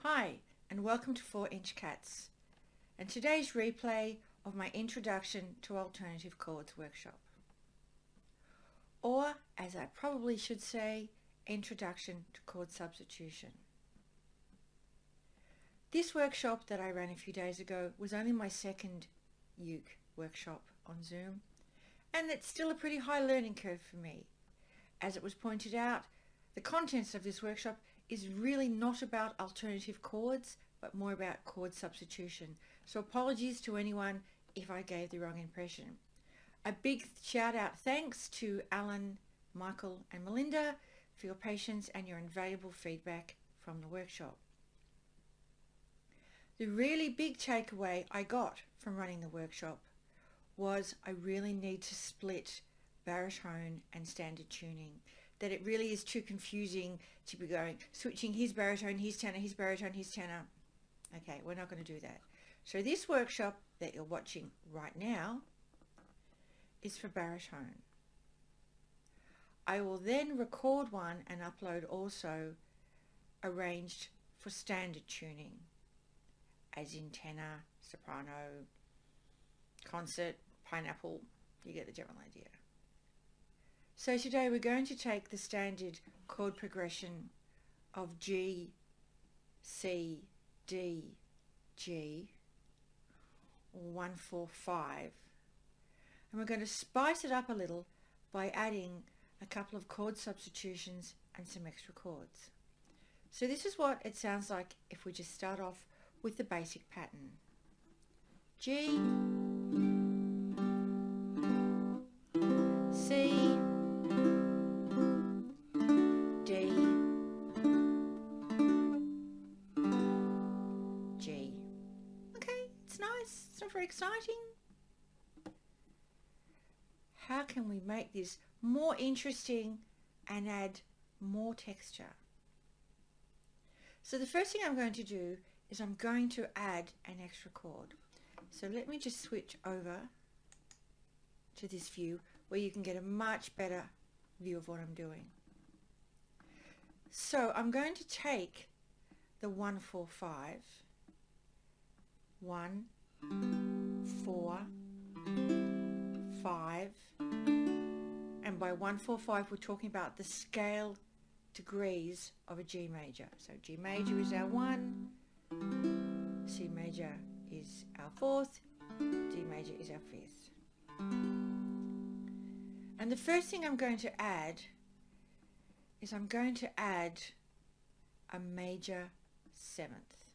Hi, and welcome to 4-Inch Cats, and today's replay of my Introduction to Alternative Chords workshop. Or, as I probably should say, Introduction to Chord Substitution. This workshop that I ran a few days ago was only my second uke workshop on Zoom, and it's still a pretty high learning curve for me. As it was pointed out, the contents of this workshop is really not about alternative chords, but more about chord substitution. So apologies to anyone if I gave the wrong impression. A big shout out thanks to Alan, Michael and Melinda for your patience and your invaluable feedback from the workshop. The really big takeaway I got from running the workshop was I really need to split baritone and standard tuning. That it really is too confusing to be going, switching his baritone, his tenor, his baritone, his tenor. Okay, we're not going to do that. So this workshop that you're watching right now is for baritone. I will then record one and upload also arranged for standard tuning, as in tenor, soprano, concert, pineapple. You get the general idea. So today we're going to take the standard chord progression of G, C, D, G, or 1, 4, 5, and we're going to spice it up a little by adding a couple of chord substitutions and some extra chords. So this is what it sounds like if we just start off with the basic pattern. G, C, D, G. Okay, it's nice. It's not very exciting. How can we make this more interesting and add more texture? So the first thing I'm going to do is I'm going to add an extra chord. So let me just switch over to this view where you can get a much better view of what I'm doing. So I'm going to take the 1, 4, 5, 1, 4, 5, and by 1, 4, 5 we're talking about the scale degrees of a G major. So G major is our 1, C major is our 4th, D major is our 5th. And the first thing I'm going to add is I'm going to add a major 7th.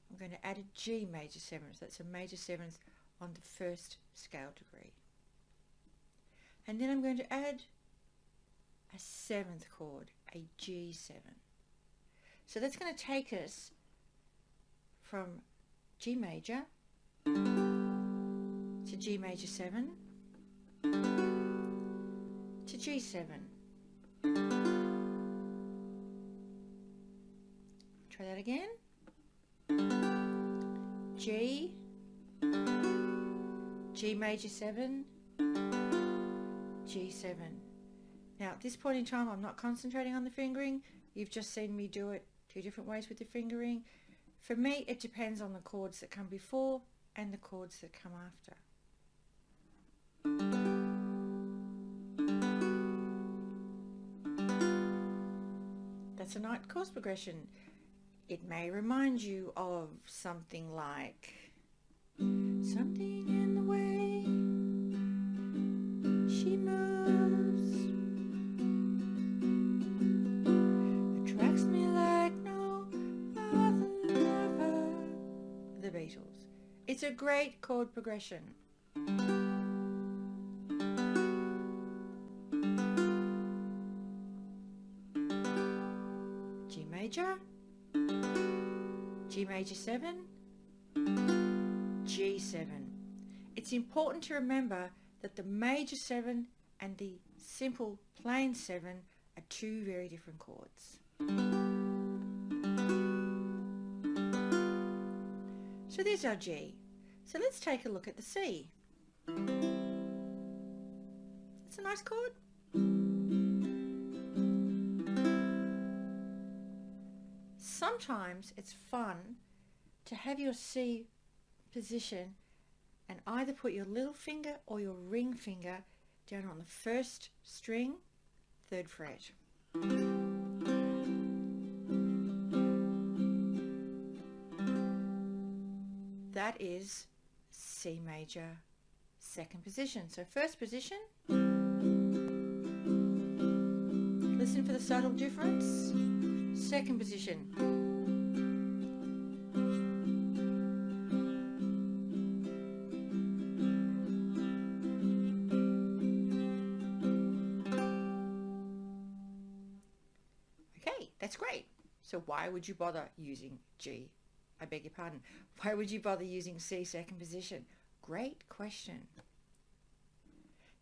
I'm going to add a G major 7th. That's a major 7th on the first scale degree. And then I'm going to add a 7th chord, a G7. So that's going to take us from G major to G major 7 to G7. Try that again. G, G major 7, G7. Now at this point in time I'm not concentrating on the fingering. You've just seen me do it 2 different ways with the fingering. For me it depends on the chords that come before and the chords that come after. That's a nice chord progression. It may remind you of something like something in the way she moves attracts me like no other lover. The Beatles. It's a great chord progression. G major, G major 7, G7. It's important to remember that the major 7 and the simple plain 7 are 2 very different chords. So there's our G. So let's take a look at the C. It's a nice chord. sometimes it's fun to have your C position and either put your little finger or your ring finger down on the first string, 3rd fret. That is C major, 2nd position. So 1st position, listen for the subtle difference. 2nd position. Okay, that's great. So why would you bother using G? I beg your pardon. Why would you bother using C 2nd position? Great question.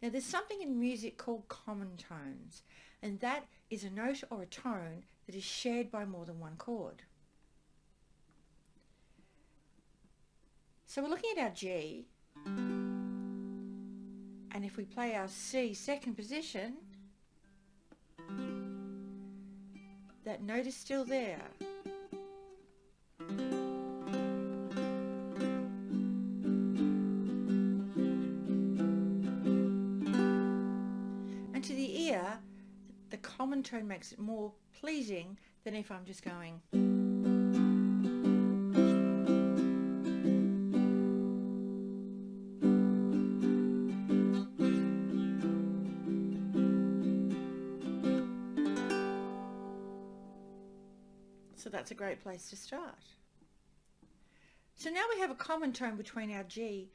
Now there's something in music called common tones, and that is a note or a tone that is shared by more than one chord. So we're looking at our G, and if we play our C 2nd position, that note is still there. And to the ear, the common tone makes it more pleasing than if I'm just going. So that's a great place to start. So now we have a common tone between our G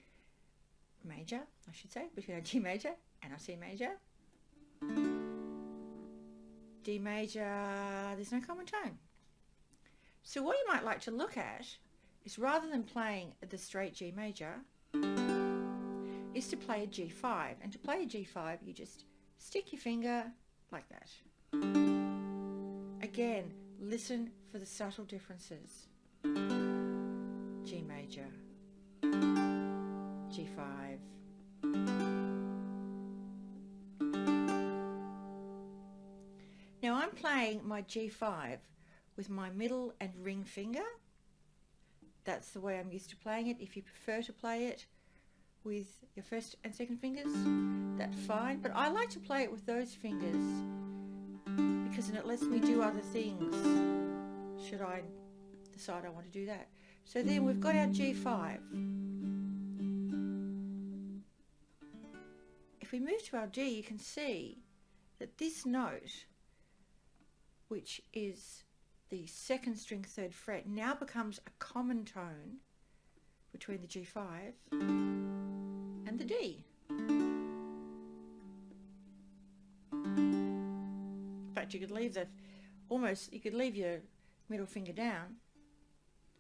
major, I should say, between our G major and our C major. D major, there's no common tone. So what you might like to look at is, rather than playing the straight G major, is to play a G5. And to play a G5, you just stick your finger like that. Again, listen for the subtle differences. G major, G5. Now I'm playing my G5 with my middle and ring finger. That's the way I'm used to playing it. If you prefer to play it with your 1st and 2nd fingers, that's fine. But I like to play it with those fingers because then it lets me do other things should I decide I want to do that. So then we've got our G5. If we move to our D, you can see that this note, which is the 2nd string 3rd fret, now becomes a common tone between the G5 and the D. In fact, you could leave you could leave your middle finger down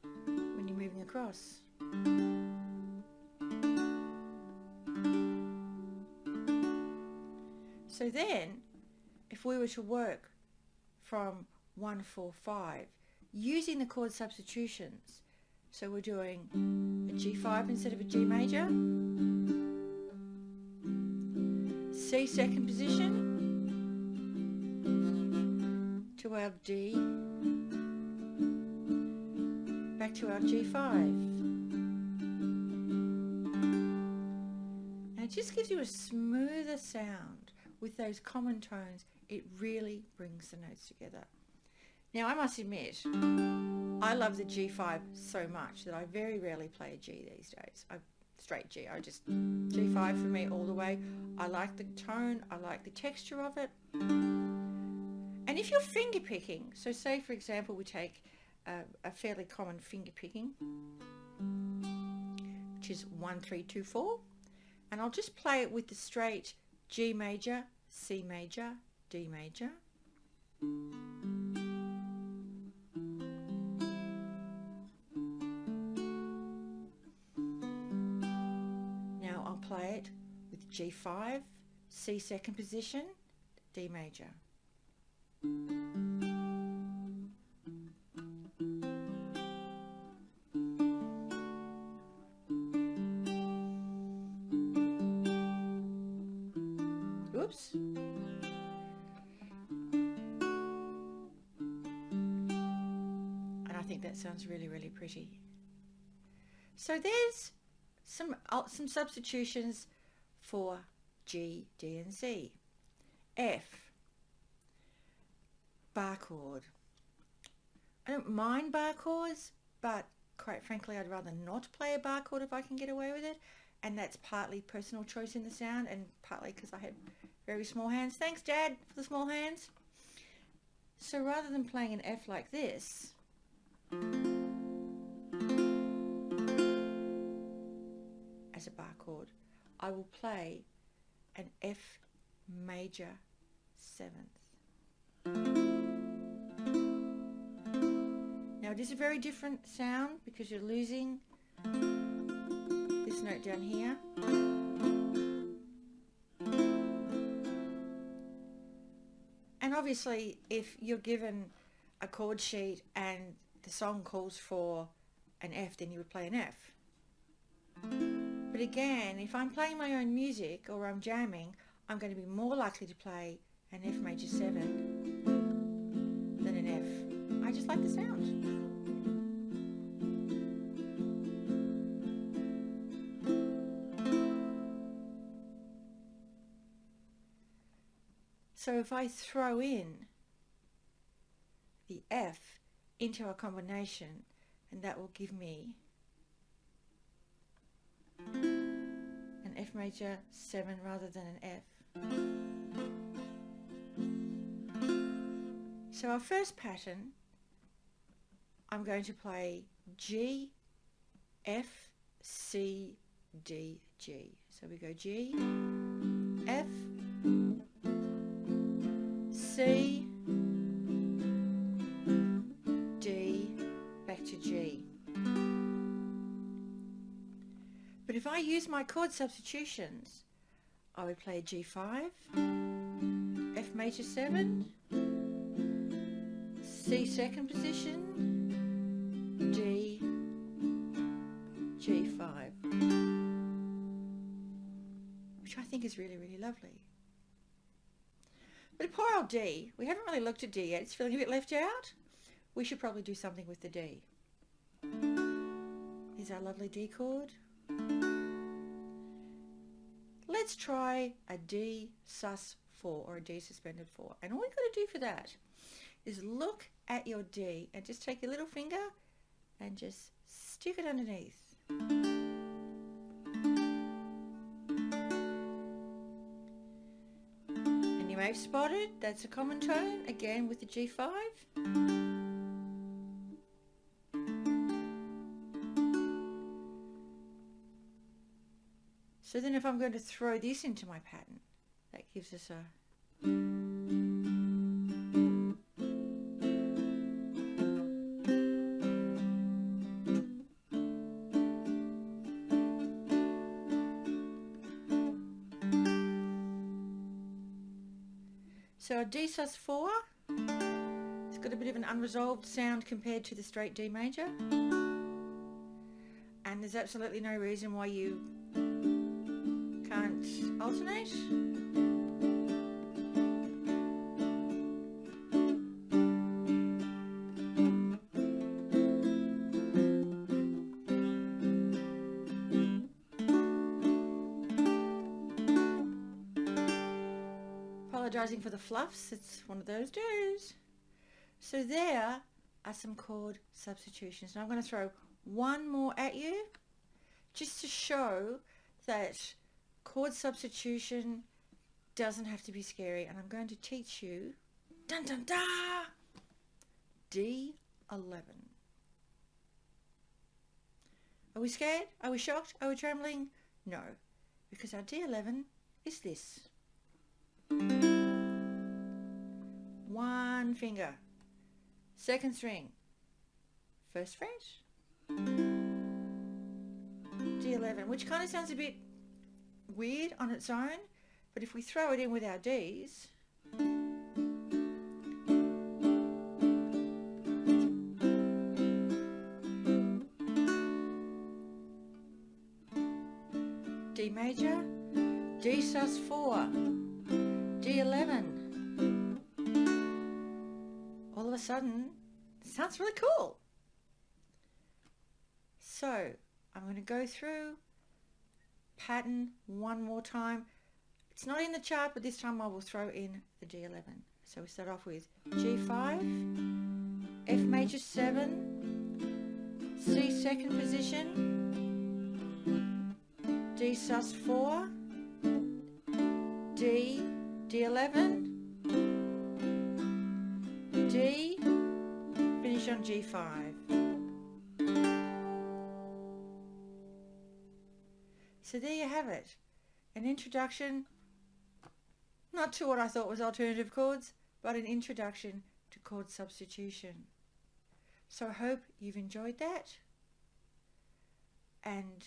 when you're moving across. So then, if we were to work from 1, 4, 5, using the chord substitutions, so we're doing a G5 instead of a G major, C 2nd position, to our D, back to our G5. And it just gives you a smoother sound with those common tones. It really brings the notes together. Now I must admit, I love the G5 so much that I very rarely play a G these days. Straight G, G5 for me all the way. I like the tone, I like the texture of it. And if you're finger picking, so say for example we take a fairly common finger picking, which is 1, 3, 2, 4, and I'll just play it with the straight G major, C major, D major. Now I'll play it with G5, C 2nd position, D major. Oops. think that sounds really, really pretty. So there's some substitutions for G, D and C. F, bar chord. I don't mind bar chords, but quite frankly I'd rather not play a bar chord if I can get away with it, and that's partly personal choice in the sound and partly because I have very small hands. Thanks, Dad, for the small hands. So rather than playing an F like this, as a bar chord, I will play an F major 7th. Now it is a very different sound because you're losing this note down here. And obviously if you're given a chord sheet and the song calls for an F, then you would play an F. But again, if I'm playing my own music or I'm jamming, I'm going to be more likely to play an F major 7 than an F. I just like the sound. So if I throw in the F into a combination, and that will give me an F major 7 rather than an F. So our first pattern, I'm going to play G, F, C, D, G. So we go G, F, C, D, back to G. But if I use my chord substitutions, I would play G5, F major 7, C second position, D, G5, which I think is really, really lovely. But poor old D, we haven't really looked at D yet. It's feeling a bit left out. We should probably do something with the D. Here's our lovely D chord. Let's try a D sus 4 or a D suspended 4. And all we've got to do for that is look at your D and just take your little finger and just stick it underneath. And you may have spotted that's a common tone, again with the G5. So then if I'm going to throw this into my pattern, that gives us a So a D sus 4, it's got a bit of an unresolved sound compared to the straight D major, and there's absolutely no reason why you can't alternate. Apologising for the fluffs, it's one of those days. So there are some chord substitutions. Now I'm going to throw one more at you just to show that chord substitution doesn't have to be scary, and I'm going to teach you dun dun da D11. Are we scared? Are we shocked? Are we trembling? No, because our D11 is this. One finger, second string, first fret, D11, which kind of sounds a bit weird on its own, but if we throw it in with our Ds, D major, D sus 4, D11, all of a sudden it sounds really cool. So I'm going to go through pattern one more time. It's not in the chart, but this time I will throw in the D11. So we start off with G5, F major 7, C second position, D sus4, D, D11, D, finish on G5. So there you have it, an introduction, not to what I thought was alternative chords, but an introduction to chord substitution. So I hope you've enjoyed that, and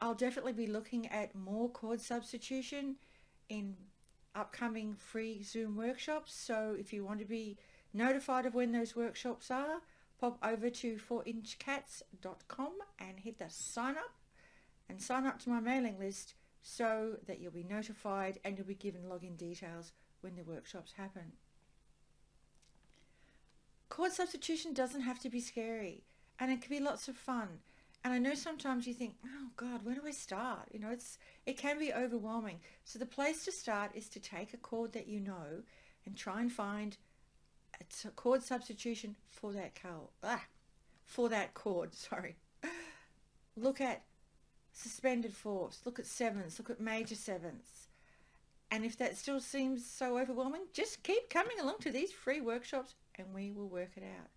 I'll definitely be looking at more chord substitution in upcoming free Zoom workshops. So if you want to be notified of when those workshops are, pop over to 4inchcats.com and hit the sign up and sign up to my mailing list so that you'll be notified and you'll be given login details when the workshops happen. Chord substitution doesn't have to be scary, and it can be lots of fun. And I know sometimes you think, oh God, where do I start? You know, it can be overwhelming. So the place to start is to take a chord that you know and try and find a chord substitution for that chord. Sorry. Look at suspended fourths, look at sevenths, look at major sevenths. And if that still seems so overwhelming, just keep coming along to these free workshops and we will work it out.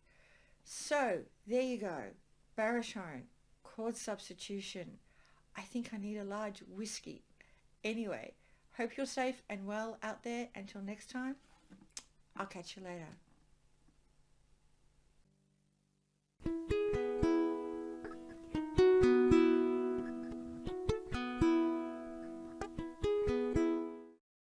So there you go, baritone, chord substitution. I think I need a large whiskey. Anyway, hope you're safe and well out there. Until next time, I'll catch you later.